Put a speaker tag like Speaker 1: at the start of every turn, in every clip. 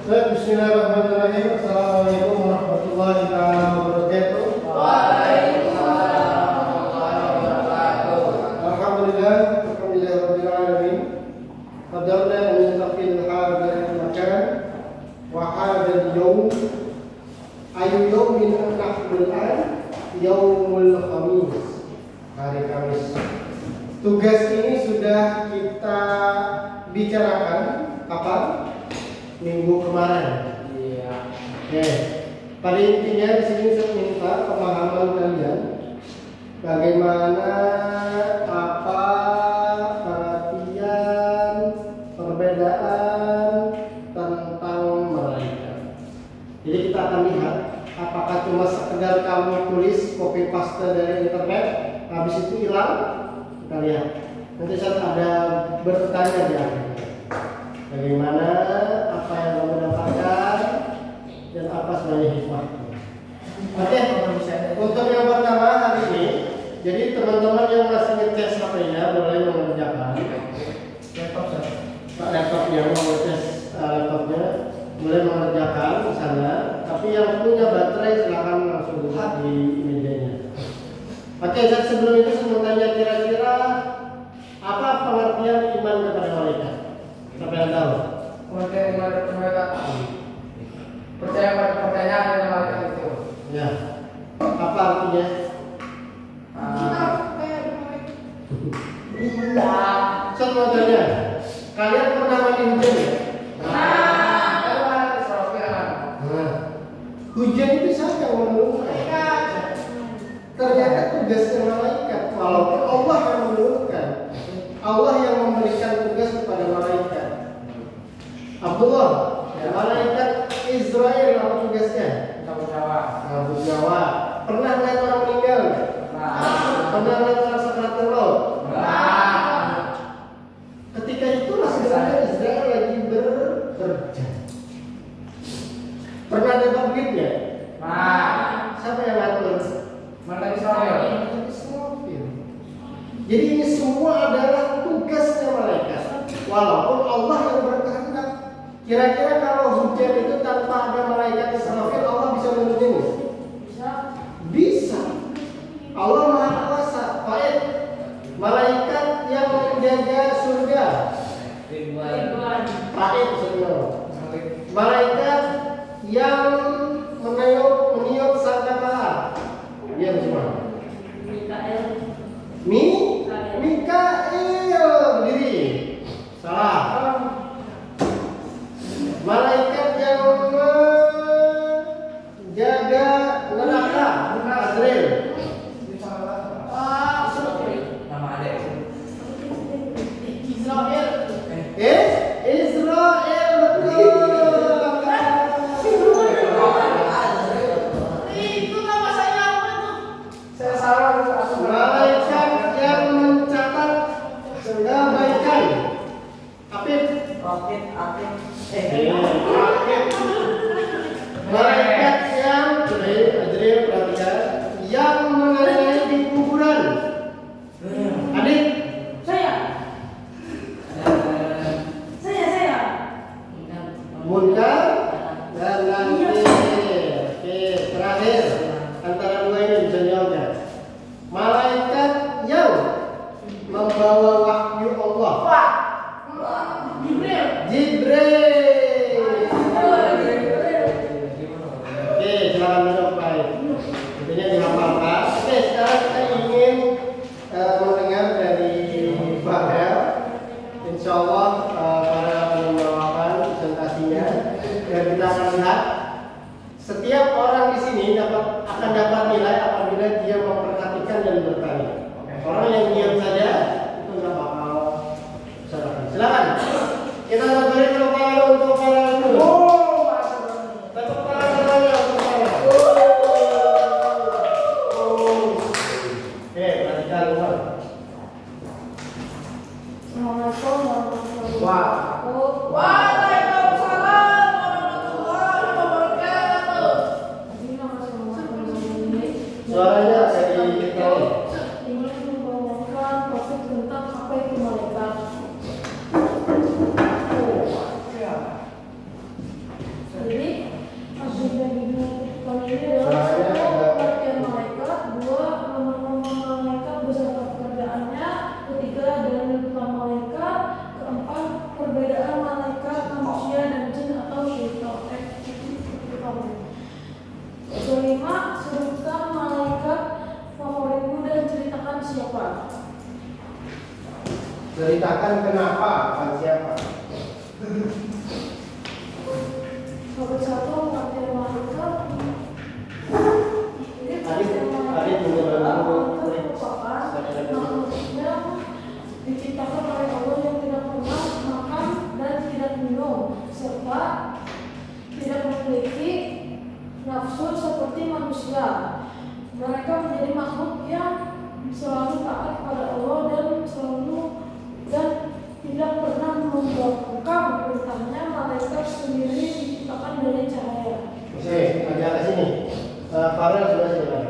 Speaker 1: Bismillahirrahmanirrahim. Assalamualaikum warahmatullahi wabarakatuh.
Speaker 2: Waalaikumsalam warahmatullahi wabarakatuh.
Speaker 1: Alhamdulillah rabbil alamin. Qadarna an yastaqil hadha al-makan wa hadha al-yawm. Ayu yawmin nahnu al-an yaumul khamis. Hari Kamis. Tugas ini sudah kita bicarakan kapan? Minggu kemarin.
Speaker 2: Iya.
Speaker 1: Oke. Pada intinya di sini saya minta pemahaman kalian bagaimana apa perhatian perbedaan tentang malaikat. Jadi kita akan lihat apakah cuma sekedar kamu tulis copy paste dari internet habis itu hilang. Kita lihat. Nanti saya ada bertanya di akhir. Bagaimana apa yang kamu dapatkan dan apa sebenarnya hikmahnya. Oke, untuk yang pertama hari ini, jadi teman-teman yang masih ngetes HP-nya boleh mengerjakan. Laptop yang mau ngetes laptopnya boleh mengerjakan di sana. Tapi yang punya baterai silakan langsung buka di mejanya. Oke, sebelum itu saya mau tanya kira-kira apa pengertian iman kepada malaikat? Siapa yang tahu?
Speaker 2: Percaya pada pertanyaan dengan malaikat itu.
Speaker 1: Ya. Apa artinya? Saya mau tanya, kalian pernah mandi hujan ya? Hujan itu siapa yang menurunkan? Ternyata tugasnya malaikat. Walaupun Allah yang menurunkan, Allah yang memberikan tugas kepada malaikat. Abdullah, malaikat Israel apa tugasnya? Cabut nyawa. Pernah lihat orang meninggal? Pernah lihat orang sakaratul maut? Ketika itulah sebenarnya Israel lagi bekerja. Pernah dapat duitnya? Siapa yang ngatur?
Speaker 2: Malaikat Israel.
Speaker 1: Jadi ini semua adalah tugasnya malaikat. Walaupun Allah yang berkehendak. Kira-kira kalau hujan itu tanpa ada malaikat Israfil, Allah bisa menurunin? Bisa. Allah Maha Kuasa. Baik. Malaikat yang menjaga surga. Baik, saudara. Malaikat yang meniup sangkakala. Dia semua. Mikail berdiri. Salah. Malaikat yang menjaga neraka, Azrail.
Speaker 2: Nama ada
Speaker 1: Israel. Israel betul.
Speaker 3: Itu nama saya apa tuh?
Speaker 2: saya salah.
Speaker 1: Malaikat yang mencatat kebaikan. Apip. Malaikat yang Azrail perhatikan yang menangani di kuburan. Adik.
Speaker 3: Saya.
Speaker 1: Munkar dan Nakir. Oke, terakhir antara dua ini bisa jawabnya. Malaikat yang membawa wahyu Allah. Jibril. Oke, silakan duduk baik. Intinya dihafalkan. Oke, sekarang kita ingin mendengar dari Fahel. Insya Allah para membawakan presentasinya dan kita akan lihat setiap orang di sini akan dapat nilai apabila dia memperhatikan dan bertanya. Orang yang diam saja itu nggak bakal silakan. Silakan. Kita beri tepuk tangan untuk para guru. Tepuk tangan semuanya untuk para. Oke, perhatikan Umar.
Speaker 3: Assalamualaikum warahmatullahi
Speaker 1: Wah.
Speaker 3: wabarakatuh.
Speaker 2: Waalaikumsalam warahmatullahi wabarakatuh.
Speaker 3: Ini nama saya
Speaker 1: Suaranya dari kita.
Speaker 3: ingin membawakan topik tentang apa itu malaikat.
Speaker 1: Ceritakan kenapa, bukan siapa.
Speaker 3: Nomor satu mengambil malaikat.
Speaker 1: Tadi tunggu
Speaker 3: merupakan manusia diciptakan oleh Allah yang tidak pernah makan dan tidak minum serta tidak memiliki nafsu seperti manusia. Mereka menjadi makhluk yang selalu taat kepada Allah dan tidak pernah membangkang perintahnya. Malaikat sendiri diciptakan dari cahaya.
Speaker 1: Oke, agak ke sini. Farel sudah selesai.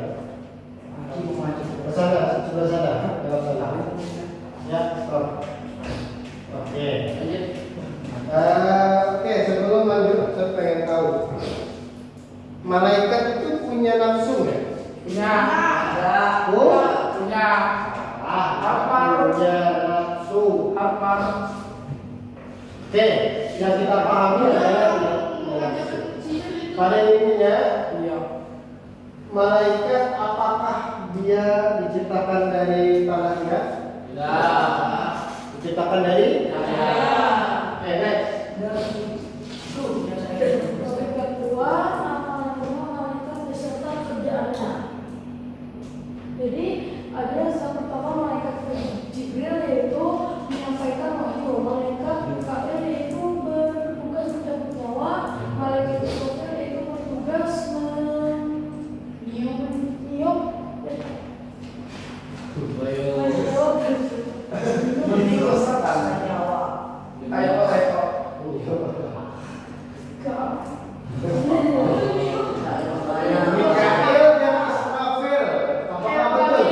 Speaker 1: Kesana, sudah sana. Lewat sana. Ya, stop. Oke. Oke, sebelum lanjut, saya pengen tahu. Malaikat itu punya nafsu nggak?
Speaker 2: Punya. Ada. Punya.
Speaker 1: Apa? Punya nafsu.
Speaker 2: Apa?
Speaker 1: Oke, yang kita pahami adalah nafsu. Pada intinya,
Speaker 2: Iya.
Speaker 1: malaikat apakah dia diciptakan dari tanah liat?
Speaker 2: Tidak.
Speaker 1: Diciptakan dari? Next.
Speaker 3: Malaikat dua, nama malaikat beserta kerjaannya. Jadi ada yang pertama malaikat Jibril yaitu menyampaikan wahyu. Malaikat Mikail yaitu bertugas mencabut nyawa. Malaikat Israfil yaitu bertugas meniup
Speaker 2: Ayo.
Speaker 1: Mikail dan Israfil, apakah betul?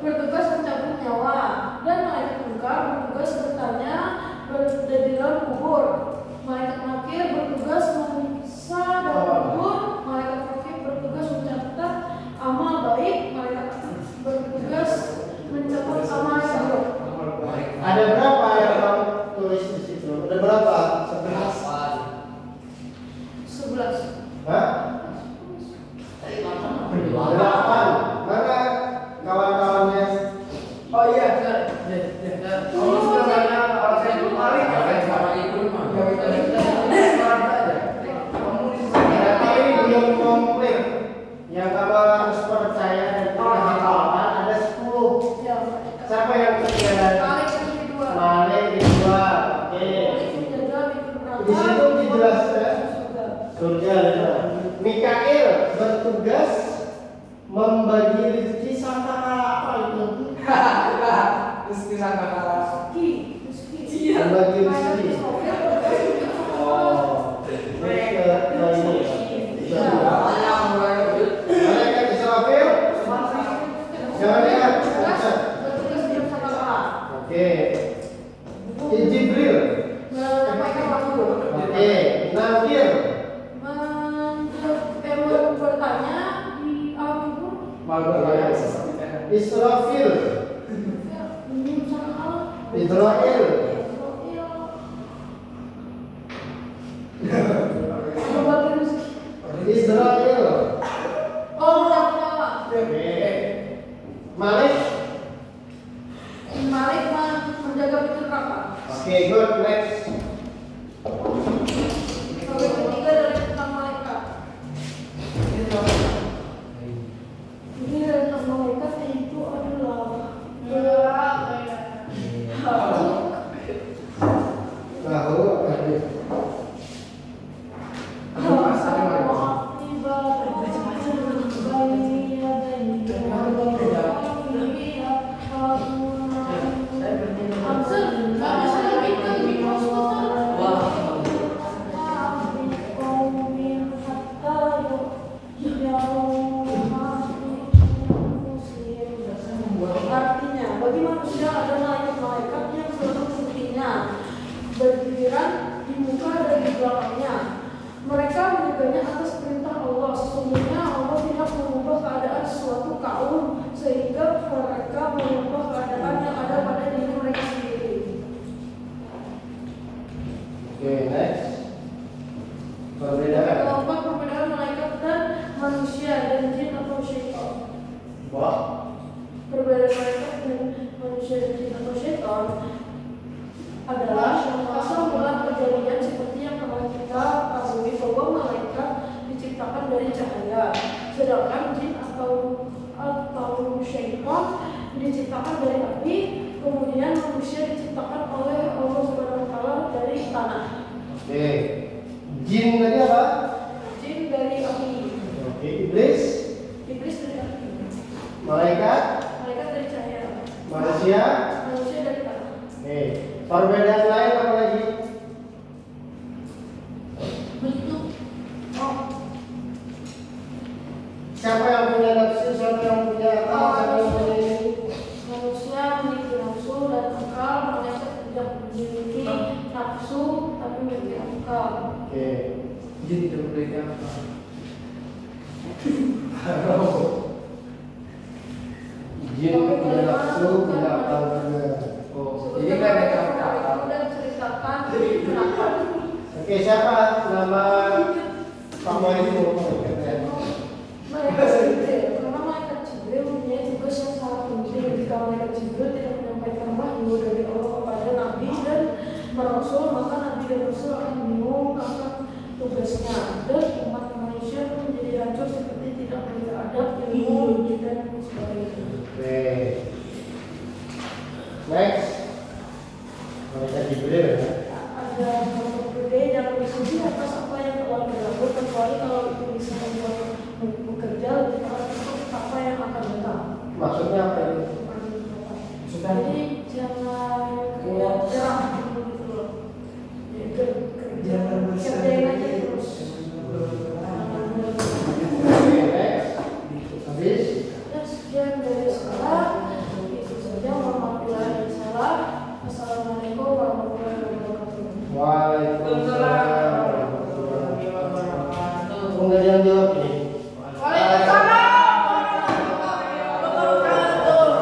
Speaker 3: bertugas mencabut nyawa dan malaikat munkar bertugas bertanya di dalam kubur. Malaikat nakir bertugas menyiksa dalam kubur. Malaikat rakib bertugas mencatat amal baik. Malaikat atid bertugas mencatat amal yang buruk.
Speaker 1: Ada berapa yang kamu tulis di situ? Ada berapa?
Speaker 3: 11.
Speaker 1: Hah? 8. Mana kawan-kawannya?
Speaker 2: Oh iya, kamu sudah banyak orang saya belum balik ya kan sama ibu mah. Ya itu aja. Kamu di sana.
Speaker 1: Tapi belum komplit. Yang kamu harus percaya dan hafalkan ada 10.
Speaker 3: Ya,
Speaker 1: Siapa yang ketiga?
Speaker 3: malaikat kedua.
Speaker 1: Malik kedua. Oke. Di situ dijelaskan surga ada. Mikail bertugas membagi rezeki sangka apa itu?
Speaker 2: Terus disangka kalah.
Speaker 3: Rezeki.
Speaker 1: Membagi
Speaker 3: Malaikat
Speaker 1: rezeki.
Speaker 3: Israfil bertugas mencatat
Speaker 1: Oh, ini ke ini.
Speaker 3: Ya.
Speaker 1: Malaikat Israfil, jangan lihat.
Speaker 3: Bertugas diam sama Allah.
Speaker 1: Oke. Jibril.
Speaker 3: Menyampaikan wahyu.
Speaker 1: Oke. Nakir.
Speaker 3: Bertanya di alam kubur.
Speaker 2: Malu kayak sesuatu.
Speaker 1: Israfil.
Speaker 3: Menyim sama Allah.
Speaker 1: Israel.
Speaker 3: Membagi rezeki.
Speaker 1: Israel.
Speaker 3: Oh, menyawa.
Speaker 1: Oke. Malik.
Speaker 3: Malik menjaga pintu neraka.
Speaker 1: Oke, good. Next.
Speaker 3: Sebagai ketiga dari tentang malaikat. Ini dari tentang malaikat itu adalah
Speaker 1: Tahu.
Speaker 3: Akibat manusia dan jin atau syaitan adalah asal mula kejadian seperti yang telah kita ketahui bahwa malaikat diciptakan dari cahaya, sedangkan jin atau syaitan diciptakan dari api, kemudian manusia diciptakan oleh Allah Subhanahu wa taala dari tanah.
Speaker 1: Oke. Jin tadi apa?
Speaker 3: Jin dari api.
Speaker 1: Oke. Iblis?
Speaker 3: Iblis dari api.
Speaker 1: Malaikat?
Speaker 3: Malaikat dari cahaya.
Speaker 1: Manusia?
Speaker 3: Manusia dari tanah.
Speaker 1: Oke. Perbedaan lain apa lagi?
Speaker 3: Bentuk. Oh.
Speaker 1: Siapa yang punya nafsu? Siapa yang punya akal? Siapa yang punya ini?
Speaker 3: Manusia memiliki nafsu dan akal, malaikat tidak memiliki nafsu tapi memiliki akal.
Speaker 1: Oke.
Speaker 2: Jin tidak memiliki akal.
Speaker 1: Jin punya nafsu, punya akal juga.
Speaker 2: Oh, jadi kan ada akal.
Speaker 3: Dan ceritakan kenapa.
Speaker 1: Oke, siapa nama kamu itu?
Speaker 3: Malaikat Jibril, karena malaikat Jibril mempunyai tugas yang sangat penting. Jika malaikat Jibril tidak menyampaikan wahyu dari Allah kepada Nabi dan Rasul, maka Nabi dan Rasul akan bingung akan tugasnya, dan umat manusia pun menjadi hancur seperti tidak memiliki adab, ilmu, dan sebagainya.
Speaker 1: Oke. Next. Malaikat Jibril ya.
Speaker 3: Ada hal berbeda yang bersedih atas apa yang telah berlaku, kecuali kalau itu bisa membuat bekerja lebih keras untuk apa yang akan datang.
Speaker 1: Maksudnya apa ini?
Speaker 3: Jadi jangan nyerah gitu loh. Ya, kerjain aja terus.
Speaker 1: Oke, next. Habis.
Speaker 3: Dan sekian dari saya. Itu saja, warahmatullahi wabarakatuh. Assalamualaikum warahmatullahi wabarakatuh.
Speaker 1: Waalaikumsalam warahmatullahi wabarakatuh. Enggak ada yang jawab nih.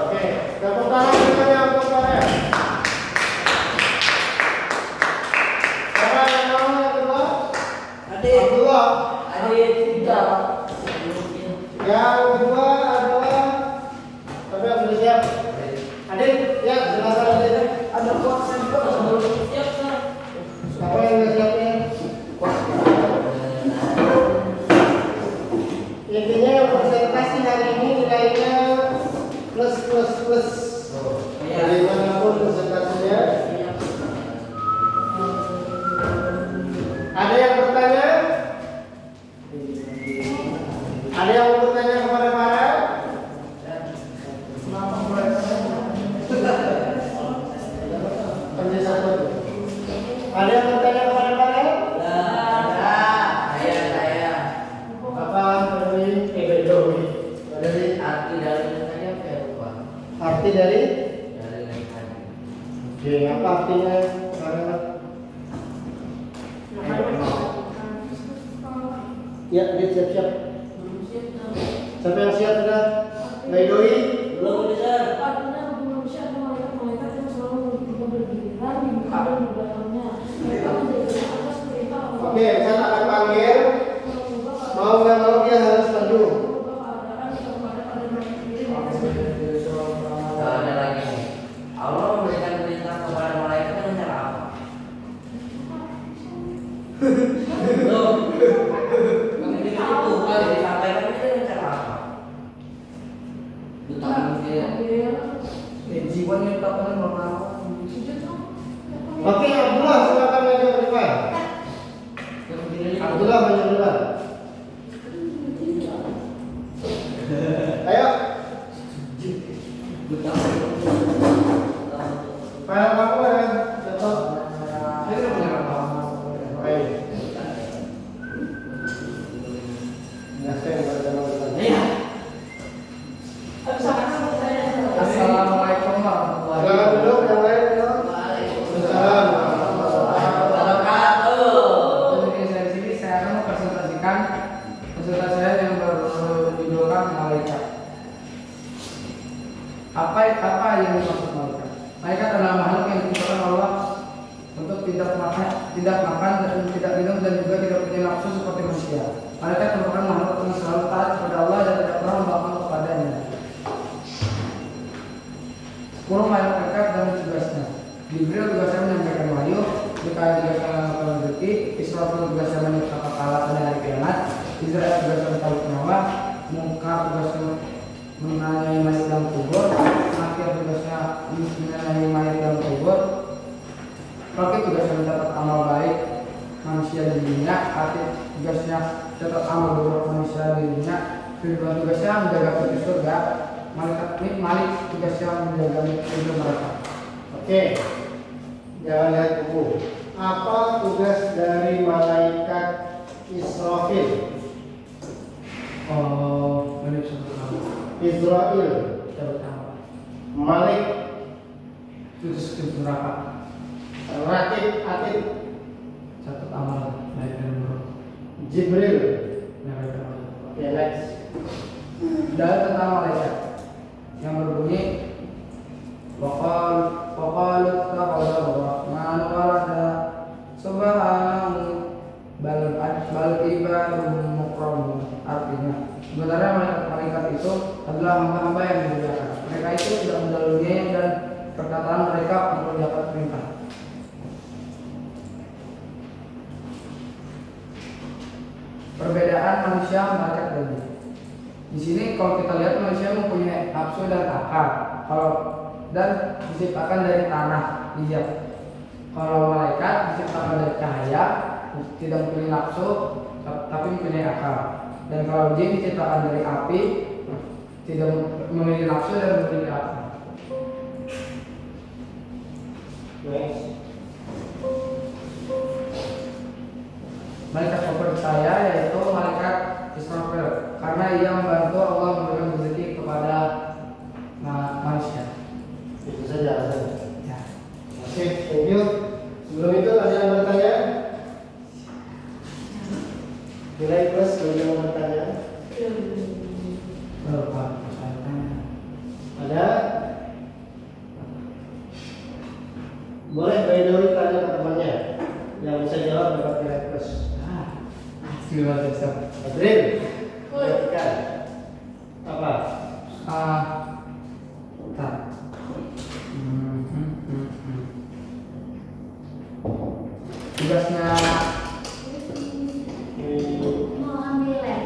Speaker 1: Oke, tepuk tangan semuanya untuk saya. Siapa yang mau yang kedua? Abdullah. Yang kedua adalah siapa yang sudah siap? Adit, ya silakan Adit.
Speaker 2: Ada kuasa juga
Speaker 1: Siapa yang sudah siapnya? Intinya presentasi hari ini nilainya plus. Bagaimanapun presentasinya. Ada yang bertanya? Ada yang mau bertanya kepada Farel? Ada yang bertanya kepada Farel? Apa dari arti dari? Oke, apa artinya Farel? Ya, dia siap-siap. Siapa yang siap sudah? Maidoi?
Speaker 3: Artinya bagi manusia ada malaikat-malaikat yang selalu bergiliran di muka dan di belakangnya. Mereka menjaga atas perintah Allah.
Speaker 1: Oke, saya akan panggil. Mau nggak mau dia harus maju.
Speaker 2: Ada lagi. Allah memberikan perintah kepada malaikat dengan cara apa? Loh, mungkin itu kan disampaikan itu dengan cara apa? Betapa mungkin jiwanya betapa normal.
Speaker 1: Oke, Abdullah silakan maju ke depan. Abdullah maju ke depan. Ayo. File kamu ya, contoh. Baik.
Speaker 2: Assalamualaikum warahmatullahi
Speaker 1: Jangan duduk yang lain. Waalaikumsalam.
Speaker 2: Jadi saya di sini saya akan mempresentasikan presentasi saya yang berjudulkan malaikat. Apa yang dimaksud malaikat? Malaikat adalah makhluk yang diciptakan Allah untuk tidak makan dan tidak minum dan juga tidak punya nafsu seperti manusia. Malaikat merupakan makhluk yang selalu taat kepada Allah dan tidak pernah membawa kepadanya. 10 malaikat Jibril tugasnya menyampaikan wahyu, Mikail tugasnya mengamalkan rezeki, Israfil tugasnya menciptakan alat pada hari kiamat, Israel tugasnya mencabut nyawa, Munkar tugasnya menanyai mayat dalam kubur, Nakir tugasnya menanyai mayat dalam kubur, Rakib tugasnya mencatat amal baik manusia di dunia, Atid tugasnya mencatat amal buruk manusia di dunia, Ridwan tugasnya menjaga pintu surga, Malik tugasnya menjaga pintu neraka.
Speaker 1: Oke, jangan lihat buku. Apa tugas dari malaikat Israfil?
Speaker 2: Oh, Malik sebut
Speaker 1: Israel,
Speaker 2: cabut nyawa.
Speaker 1: Malik,
Speaker 2: Putus pintu neraka.
Speaker 1: Rakib, Atid,
Speaker 2: Catat amal baik dan buruk.
Speaker 1: Jibril.
Speaker 2: Neraka.
Speaker 1: Oke, next.
Speaker 2: Dan tentang malaikat yang berbunyi Waqalu takhadha ar-rahmanu walada subhanahu bal ibadun mukramun. Artinya sebenarnya malaikat itu adalah hamba-hamba yang dimuliakan. Mereka itu tidak mendahului dan perkataan mereka untuk dapat perintah. Perbedaan manusia malaikat dan jin. Di sini kalau kita lihat manusia mempunyai nafsu dan akal. Kalau dan diciptakan dari tanah, lihat. Kalau malaikat diciptakan dari cahaya, tidak mempunyai nafsu, tapi mempunyai akal. Dan kalau jin diciptakan dari api, tidak memiliki nafsu dan memiliki akal.
Speaker 1: Next.
Speaker 2: Malaikat favorit saya yaitu malaikat Israfil, karena ia membantu Allah memberikan rezeki kepada manusia.
Speaker 1: Itu saja alasannya.
Speaker 2: Ya.
Speaker 1: Oke, thank you. Sebelum itu ada yang bertanya? Nilai plus, ada yang bertanya?
Speaker 2: Berapa? Saya tanya.
Speaker 1: Ada? Boleh by the way tanya ke temannya. Yang bisa jawab dapat nilai plus.
Speaker 2: Terima kasih.
Speaker 1: Adril, perhatikan. Apa?
Speaker 2: Bentar. Tugasnya
Speaker 3: Mau ambil lem.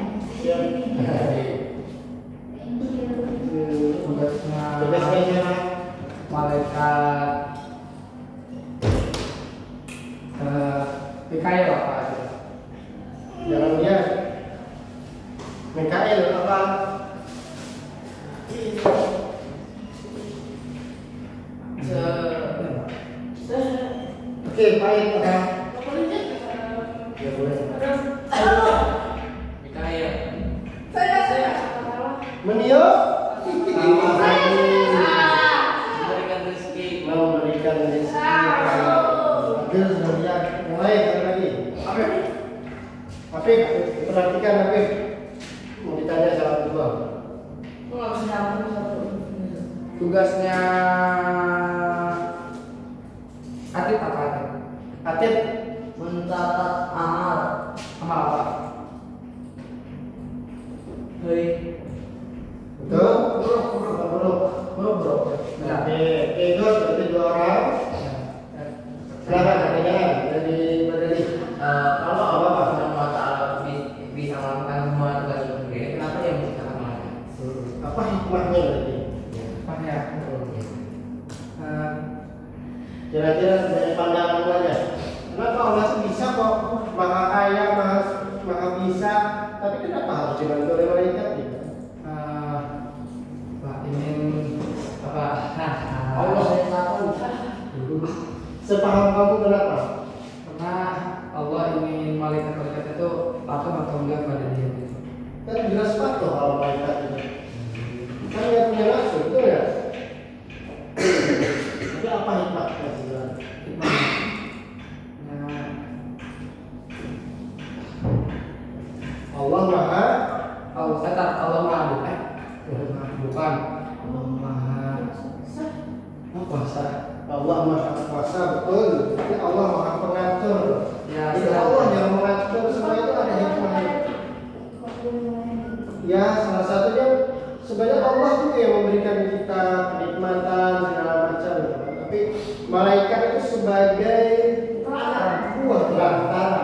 Speaker 1: Tugasnya siapa?
Speaker 2: malaikat Mikail apa aja?
Speaker 1: Jangan dia. Mikael apa? Oke, baik. Ya boleh. Menio?
Speaker 4: Memberikan rezeki.
Speaker 1: Memberikan rezeki. Adil sudah mulai lagi. Afif, perhatikan Afif. Mau ditanya salah kedua.
Speaker 2: Tugasnya Atid apa Atid?
Speaker 1: Atid,
Speaker 4: Mencatat amal.
Speaker 2: Amal apa?
Speaker 4: Hei.
Speaker 1: betul? Buruk.
Speaker 2: Bro. Benar.
Speaker 1: Oke, itu berarti dua orang. Silakan pertanyaan dari Badali.
Speaker 4: Kalau Allah Subhanahu wa Ta'ala bisa melakukan semua tugas itu sendiri, kenapa dia menciptakan malaikat?
Speaker 1: Apa hikmahnya berarti?
Speaker 2: Apa ya?
Speaker 1: Kira-kira dari pandangan lu aja. Kenapa Allah tuh bisa kok maha kaya, maha bisa, tapi kenapa harus dibantu oleh malaikat gitu?
Speaker 2: Pak ingin apa?
Speaker 1: Allah yang tahu. Sepaham kamu kenapa?
Speaker 2: Karena Allah ingin malaikat itu patuh atau enggak pada dia gitu.
Speaker 1: Kan jelas patuh kalau malaikat itu. Kan nggak punya nafsu, betul ya? Tapi apa hikmahnya sebenarnya? Allah maha
Speaker 2: Allah maha bukan? Bukan. Allah maha kuasa.
Speaker 1: Allah maha kuasa, betul. Tapi Allah maha pengatur.
Speaker 2: Ya,
Speaker 1: Jadi Allah yang mengatur semua itu ada hikmahnya. Ya, salah satunya sebenarnya Allah juga yang memberikan kita kenikmatan segala macam. Tapi Tapi malaikat itu sebagai anak buah perantara.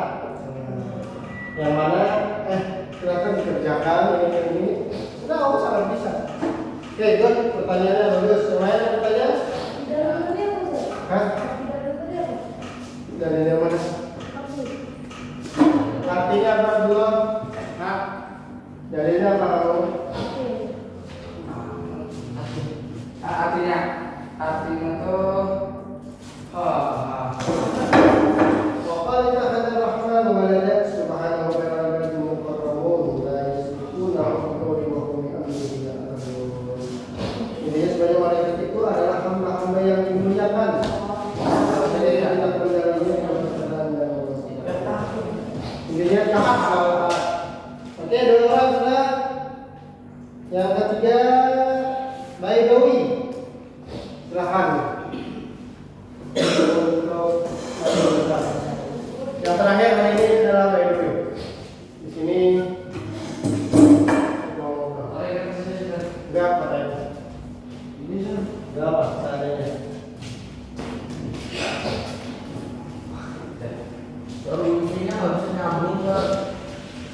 Speaker 1: Yang mana silakan dikerjakan ini. Nah, sangat bisa. Oke, good. Pertanyaannya bagus. Yang lain ada pertanyaan? Hah? Dari mana? Artinya apa dulu? Hah? Dari apa kamu?
Speaker 2: Artinya tuh
Speaker 1: وقال تعالى الرحمن ولدت سبحانه وتعالى المقربون لا يسبقون بالقول وهم بأمره يعملون. Intinya sebenarnya malaikat itu adalah hamba-hamba yang dimuliakan. Jadi tidak kendalinya kebesaran dan intinya tak. Oke, dua orang sudah. Yang ketiga, Baidawi. Silahkan. Yang terakhir hari ini adalah Baidawi. Di sini enggak katanya. Enggak apa seadanya.
Speaker 4: Kalau intinya nggak bisa nyambung ke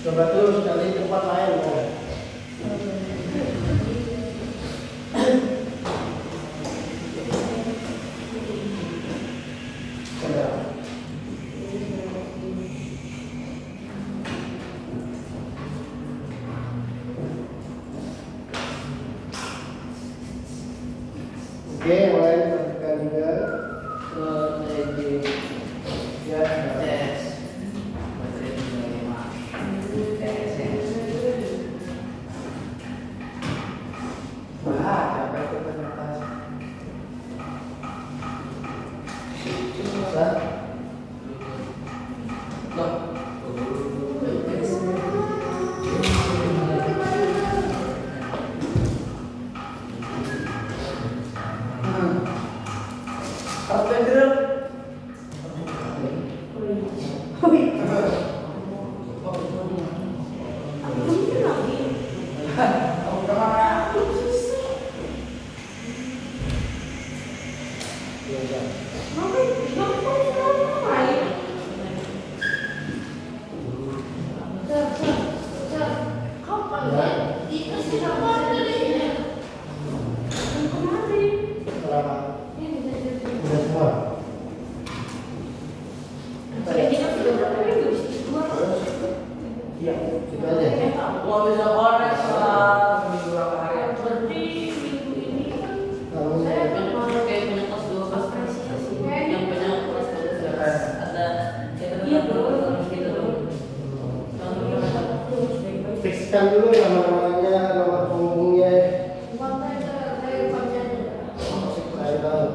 Speaker 1: Coba terus cari tempat lain. Oke, yang lain perhatikan juga. Ya, bisa. Udah semua. Iya, itu aja.
Speaker 4: Mau bisa korek soal minggu berapa hari?
Speaker 1: Kalau
Speaker 5: Saya kemarin kayak punya kelas 2 kelas 3 yang punya kelas 2 ada
Speaker 3: Iya, bro.
Speaker 5: gitu loh.
Speaker 1: fikskan dulu nama-namanya, nomor punggungnya. Saya tahu.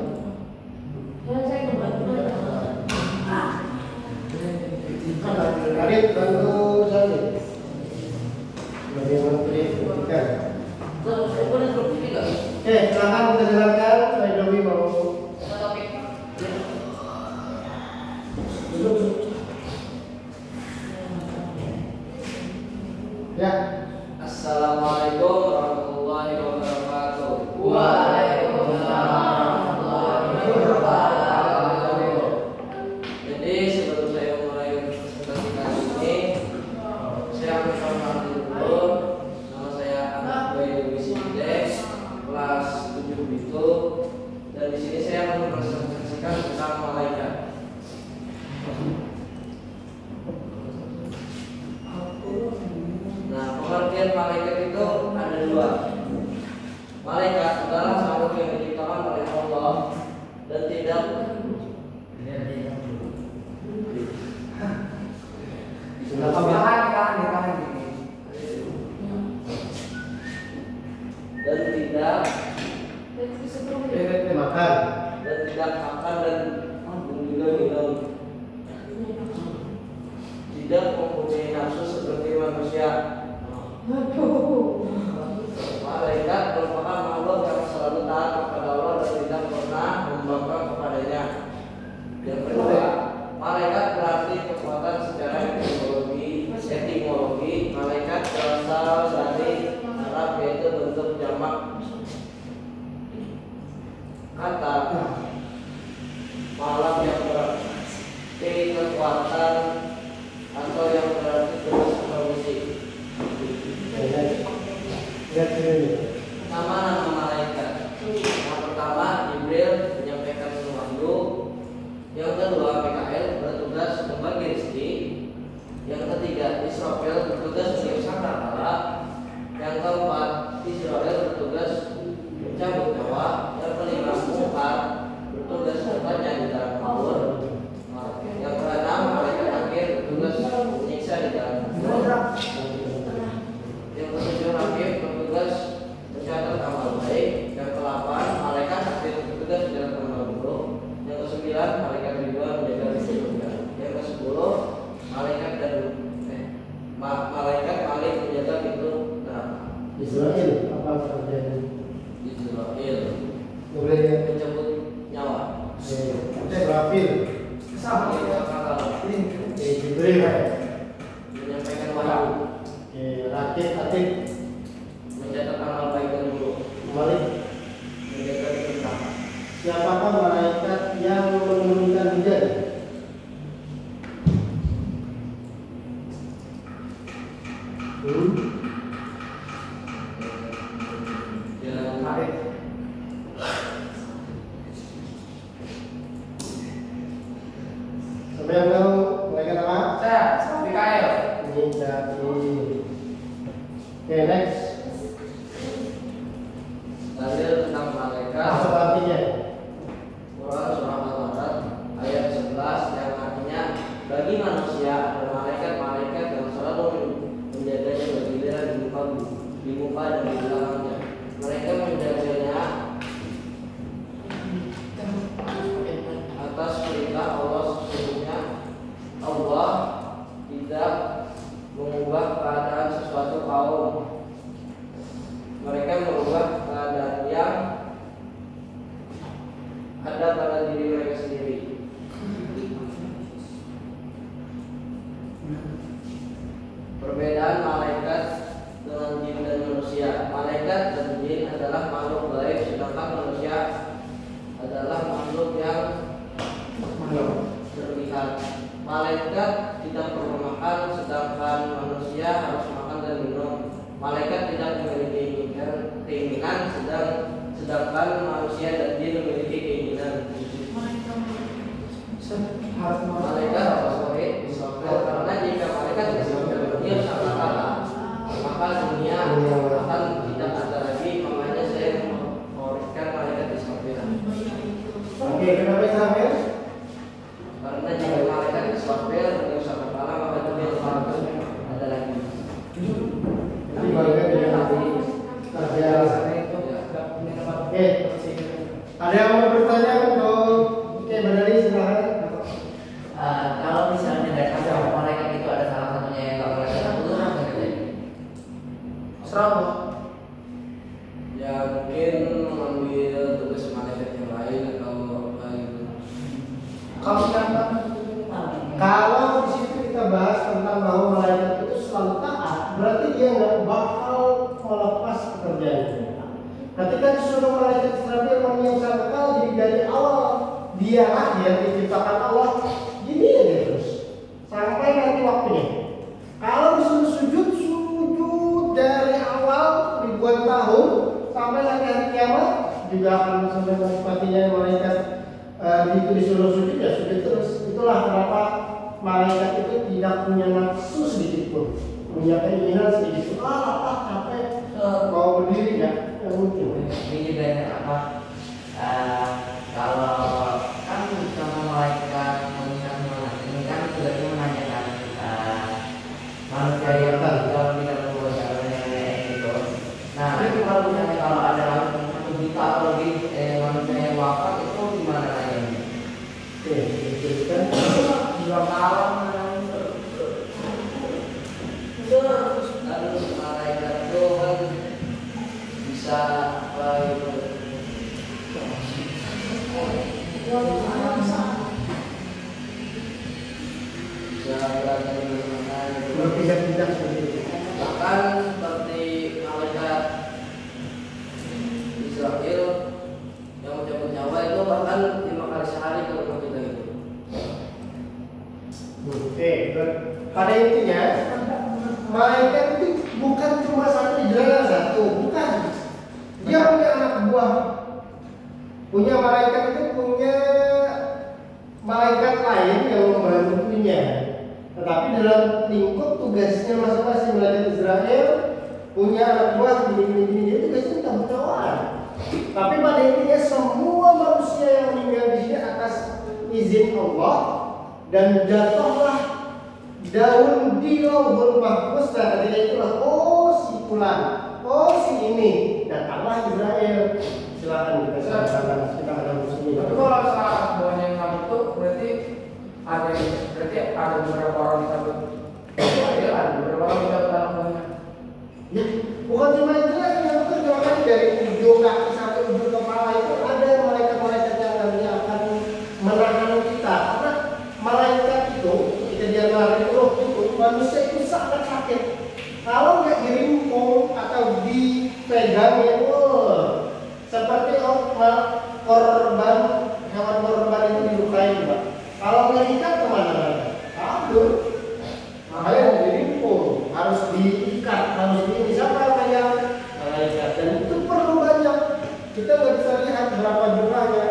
Speaker 1: Arif bantu saya. Sebagai menteri pendidikan.
Speaker 5: Terus boleh grup ini enggak?
Speaker 1: Oke, silakan kita dengarkan. Saya Dewi mau
Speaker 5: Topik.
Speaker 1: duduk. Ya.
Speaker 4: Assalamualaikum warahmatullahi wabarakatuh.
Speaker 5: Waalaikumsalam warahmatullahi wabarakatuh.
Speaker 4: Jadi sebelum saya mulai presentasi kali ini, saya akan perkenalkan dulu. Nama saya Ahmad Bayu Wisindek, kelas 7 itu. Dan di sini saya akan mempresentasikan tentang malaikat. Nah, pengertian malaikat itu ada dua. Malaikat adalah makhluk yang diciptakan oleh Allah dan tidak
Speaker 1: Makan.
Speaker 4: dan tidak makan dan juga minum. Tidak mempunyai nafsu seperti manusia. Malaikat merupakan makhluk yang selalu taat kepada Allah dan tidak pernah membangkang kepadanya. Yang kedua, malaikat berarti kekuatan secara etimologi. Malaikat berasal dari Arab yaitu bentuk jamak kata kekuatan atau yang berarti terus berfungsi. Nama-nama malaikat. Yang pertama Jibril menyampaikan wahyu. Yang kedua Mikael bertugas membagi rezeki. Yang ketiga Israfil bertugas sebagai sangkakala. Yang keempat Israel bertugas mencabut nyawa. Yang kelima Munkar bertugas bertanya di dalam kubur. Yang keenam malaikat akhir bertugas menyiksa di dalam kubur. Yang ketujuh Hakim bertugas mencatat amal baik. Yang ke-8 malaikat akhir bertugas di dalam amal buruk. Yang ke-9 malaikat ridwan menjaga kesucian. Yang ke-10 malaikat malaikat malik menjaga pintu neraka.
Speaker 1: Israel apa kerjanya?
Speaker 4: Israel
Speaker 1: Boleh
Speaker 4: mencabut nyawa.
Speaker 1: Israfil.
Speaker 2: Sama.
Speaker 1: Jibril.
Speaker 4: Menyampaikan wahyu.
Speaker 1: Rakit Atik.
Speaker 4: Mencatat amal baik dan buruk.
Speaker 1: Malik.
Speaker 4: Menjaga pintu neraka.
Speaker 1: Siapakah malaikat yang menurunkan hujan?
Speaker 4: Yang
Speaker 1: Siapa yang tahu malaikat apa?
Speaker 2: Saya, Mikael.
Speaker 1: Ini dari. Oke, next.
Speaker 4: dalil tentang malaikat.
Speaker 1: Masuk artinya.
Speaker 4: Quran surah Al-Baqarah ayat 11 yang artinya bagi manusia ada malaikat-malaikat yang selalu menjaganya bergiliran di muka dan di belakangnya. Mereka menjaganya atas perintah Allah. Sesungguhnya Allah tidak mengubah keadaan sesuatu kaum. Mereka mengubah keadaan yang ada pada diri mereka sendiri. Perbedaan malaikat dengan jin dan manusia. Malaikat dan jin adalah makhluk gaib, sedangkan manusia adalah makhluk yang terlihat. Malaikat tidak perlu makan, sedangkan manusia harus makan dan minum. Malaikat tidak memiliki keinginan, sedangkan manusia dan jin memiliki keinginan. Malaikat karena jika malaikat dia sangat kalah, maka dunia akan tidak ada lagi. Makanya saya memfavoritkan malaikat Israfil.
Speaker 1: Oke, kenapa Israfil?
Speaker 4: Karena jika malaikat Israfil dia sangat kalah, maka dunia akan ada lagi.
Speaker 1: Jadi malaikat dengan hati kerja. Oke, ada yang mau bertanya untuk Badari silakan.
Speaker 5: Kalau misalnya dari agama malaikat itu ada salah satunya yang nggak boleh satu apa gitu?
Speaker 2: Serabut.
Speaker 4: Ya mungkin mengambil tugas malaikat yang lain atau lain.
Speaker 2: Kalau siapa?
Speaker 1: Kalau di situ kita bahas tentang bahwa malaikat itu selalu taat, berarti dia nggak bakal melepas pekerjaannya. Ketika disuruh malaikat Israfil menyiksa bekal, jadi dari awal dia lahir diciptakan Allah, gini aja terus sampai nanti waktunya. Kalau disuruh sujud dari awal ribuan tahun sampai nanti hari kiamat juga akan sampai matinya malaikat. Itu disuruh sujud ya sujud terus. Itulah kenapa malaikat itu tidak punya nafsu sedikit pun, punya keinginan sedikit pun. Capek mau berdiri ya, yang mungkin.
Speaker 5: Ini juga apa? Kalau kan sama malaikat manusia mana ini kan sudah menanyakan manusia yang kalau tidak membuat caranya itu. Nah itu kalau misalnya kalau ada 1 juta atau lebih manusia yang wafat itu gimana lagi?
Speaker 1: Oke, diteruskan.
Speaker 5: 2 malam.
Speaker 4: Lalu malaikat itu kan bisa apa itu? Bisa berada di mana itu.
Speaker 1: Berpindah-pindah seperti itu.
Speaker 4: Bahkan seperti malaikat Israfil yang mencabut nyawa itu bahkan 5 kali sehari ke rumah kita itu.
Speaker 1: buah. Punya malaikat itu punya malaikat lain yang membantunya. Tetapi dalam lingkup tugasnya masing-masing, malaikat Israel punya anak buah gini-gini, dia tugasnya minta berdoa. Tapi pada intinya semua manusia yang meninggal di sini atas izin Allah, dan jatuhlah daun di Lauhul Mahfuz. Nah, ketika itulah oh si fulan, oh si ini, datanglah Israel. Silakan kita ada muslimin.
Speaker 2: Tapi kalau saat bawahnya yang kabur itu berarti ada beberapa orang dicabut. Iya, ada beberapa orang dicabut anak buahnya.
Speaker 1: Ya, bukan cuma itu lagi, yang kedua kali dari ujung kaki sampai ujung kepala itu ada malaikat-malaikat yang nantinya akan menahan kita. Karena malaikat itu ketika dia lari roh itu, manusia itu sangat sakit. Kalau nggak dirimpung atau dipegang ya, seperti korban hewan korban itu dilukai, Pak. Kalau nggak diikat kemana-mana? Kabur. Makanya dirimpung, harus diikat, harus ini. Siapa yang malaikat? Dan itu perlu banyak. Kita nggak bisa lihat berapa jumlahnya.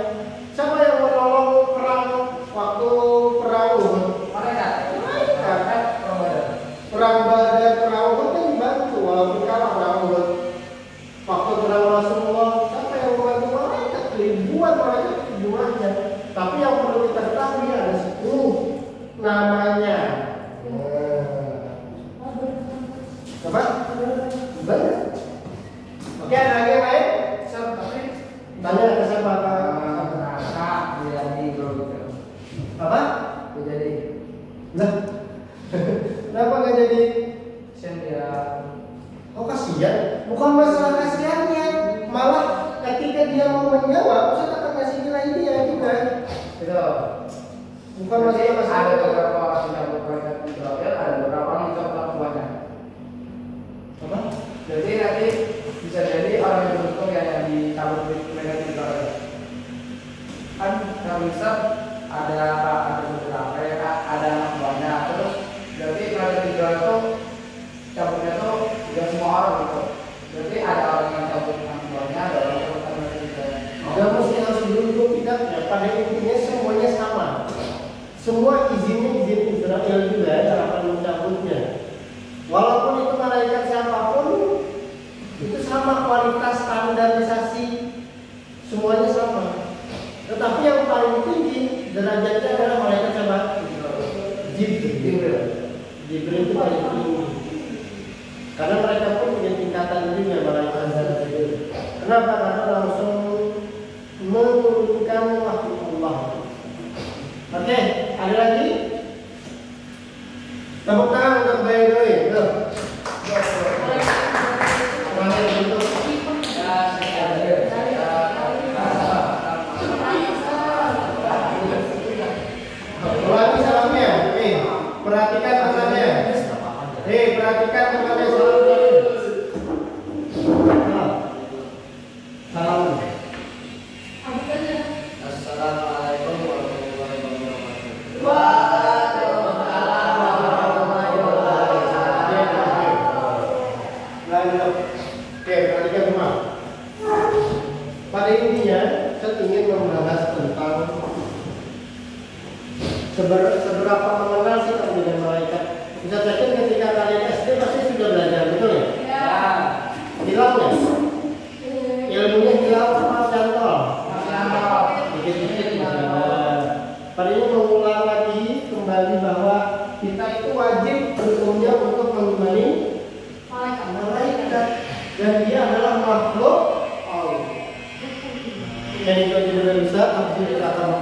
Speaker 1: Siapa yang menolong perang waktu perang Uhud?
Speaker 2: Malaikat.
Speaker 1: Malaikat. Perang Badar, perang Uhud kan dibantu walaupun kalah perang Uhud. Waktu perang Rasulullah, siapa yang membantu? Malaikat. Ribuan malaikat jumlahnya. Tapi yang perlu kita ketahui ada 10 namanya. Apa? Banyak. Oke, ada lagi yang lain?
Speaker 2: Tapi
Speaker 1: Tanya ke siapa?
Speaker 2: jadi gitu.
Speaker 1: Apa?
Speaker 2: Jadi
Speaker 1: Lah. Kenapa nggak jadi?
Speaker 2: dia
Speaker 1: Oh kasihan. Bukan masalah kasihannya, malah ketika dia mau menjawab, Ustaz akan ngasih nilai dia juga.
Speaker 2: itu.
Speaker 1: Bukan masalah
Speaker 2: Ada
Speaker 1: kasihan.
Speaker 2: beberapa orang yang dicabut malaikat Israel, ada beberapa orang yang dicabut anak buahnya.
Speaker 1: Apa?
Speaker 2: Jadi nanti bisa jadi orang yang beruntung yang dicabut malaikat Israel. Kan kalau bisa ada beberapa ada anak buahnya, terus berarti malaikat Israel itu cabutnya tuh tidak semua orang gitu. Berarti ada orang yang cabut anak buahnya, ada orang yang cabut malaikat Israel.
Speaker 1: Gak mesti harus dulu tidak ya. Pada intinya semuanya sama. Semua izinnya izin Israel juga cara mencabutnya. Walaupun itu malaikat siapapun, itu sama kualitas standarisasi, semuanya sama. Tetapi yang paling tinggi derajatnya adalah malaikat siapa? Jibril. Jibril itu paling tinggi. Karena mereka pun punya tingkatan juga malaikat Jibril. Kenapa? Karena langsung menurunkan wahyu Allah. Oke, ada lagi? Tepuk tangan untuk Bayi Doi. Ulangi salamnya. Perhatikan salamnya. Perhatikan salamnya. Salam.
Speaker 4: Assalamualaikum warahmatullahi wabarakatuh.
Speaker 1: Lanjut. Oke, perhatikan semua. Pada intinya, saya ingin membahas tentang seberapa mengenal sih kamu dengan malaikat. Bisa saja ketika kalian SD pasti sudah belajar, betul ya?
Speaker 3: Ya.
Speaker 1: Hilang ya? Ilmunya hilang sama jantol. Dikit-dikit belajar. Pada ini mengulang lagi kembali bahwa kita itu wajib berumurnya untuk mengimani malaikat, dan dia adalah makhluk Allah. Yang itu tidak bisa, tapi kita akan